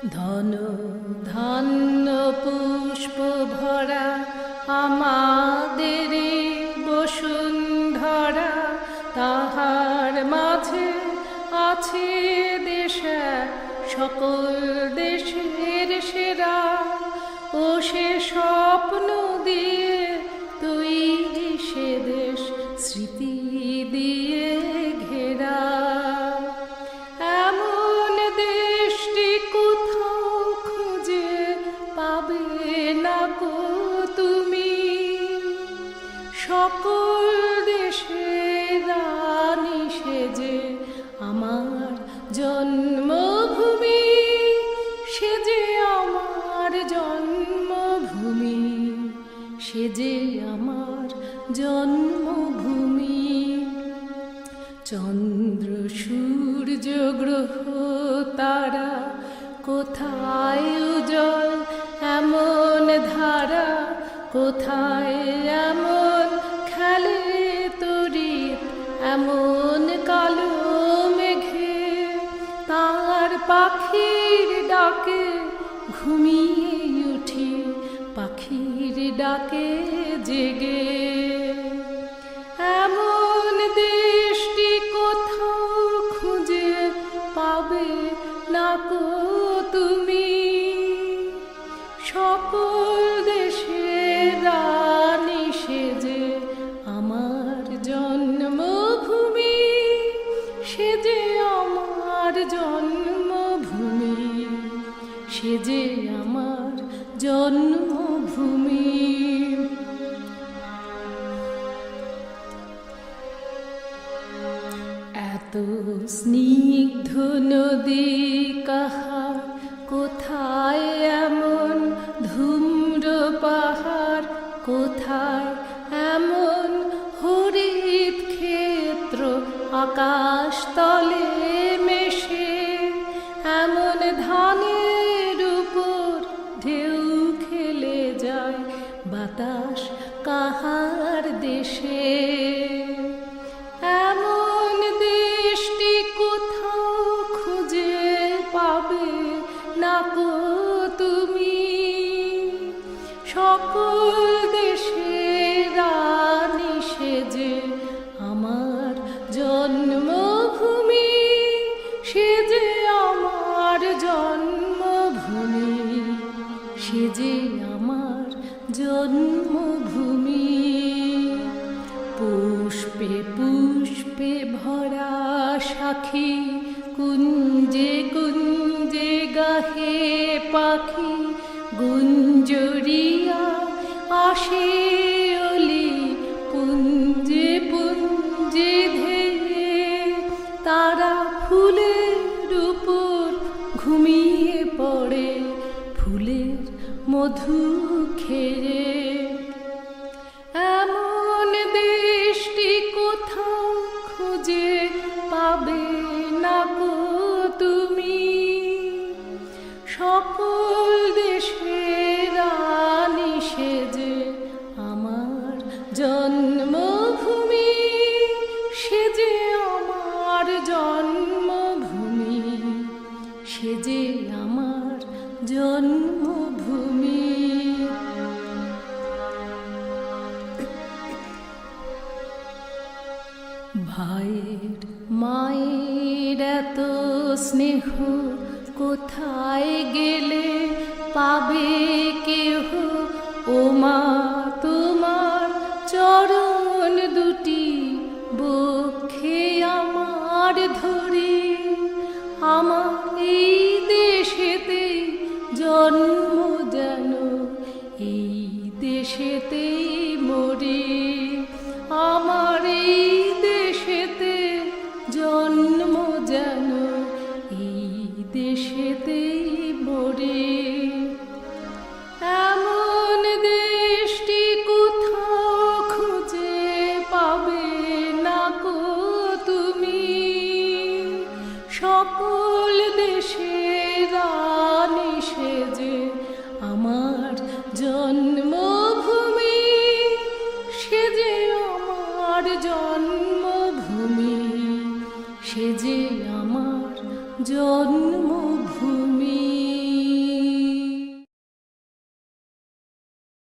ধন ধান্য পুষ্প ভরা আমাদের বসুন্ধরা, তাহার মাঝে আছে দেশে সকল দেশের সেরা। ও সে স্বপ্ন দিয়ে তৈরি সে দেশ, স্মৃতি দিয়ে ঘেরা। এমন দেশটি কোথাও খুঁজে পাবে না কো তুমি, সকল দেশের রানী সেজে আমার জন্মভূমি, সেজে আমার জন্মভূমি, সেজে আমার জন্মভূমি। চন্দ্র সূর্য গ্রহ তারা কোথায় উজ্জ্বল এমন ধারা, কোথায় এমন খেলে তড়িৎ এমন কালো মেঘে। তার পাখির ডাকে ঘুমিয়ে উঠি, পাখির ডাকে জেগে। এমন দেশটি কোথাও খুঁজে পাবে না কো তুমি, সকল দেশের রানী সেজে আমার জন্মভূমি, সেজে আমার জন্মভূমি, সেজে আমার জন্মভূমি। এত স্নিগ্ধ নদী কাহার, কোথায় এমন ধূম্র পাহাড়, কোথায় এমন হরিত ক্ষেত্র আকাশ তলে মেশে। এমন ধানের উপর ঢেউ খেলে যায় বাতাস কাহার দেশে। এমন দেশটি কোথাও খুঁজে পাবে না কো তুমি, সকল দেশের রানী সেজে আমার জন্মভূমি, সেজে আমার জন্মভূমি, সেজে আমার জন্মভূমি। পুষ্পে পুষ্পে ভরা সাখী, কুঞ্জে কুঞ্জে গাহে পাখি। গুঞ্জরিয়া আসে অলি পুঞ্জে পুঞ্জে ধেয়ে। তারা ফুলের উপর ঘুমিয়ে পড়ে, ফুলের মধু খেয়ে। এমন দেশটি কোথাও খুঁজে পাবে না কো তুমি, সকল দেশের রানী সেজে আমার জন্মভূমি, সেজে আমার জন্মভূমি, সেজে আমার জন্মভূমি। ভাইয়ের মায়ের এত স্নেহ কোথায় গেলে পাবে কেহ। ও মা তোমার চরণ দুটি বক্ষে আমার ধরি, আমার এই দেশেতে জন্ম যেন এই দেশেতেই মরি। আমার এই দেশেতে জন্ম যেন এই দেশেতেই মরি। এমন দেশটি কোথাও খুঁজে পাবে না কো তুমি, সকল দেশের রানী সেজে আমার জন্মভূমি, সেজে আমার জন্মভূমি, সেজে আমার জন্মভূমি।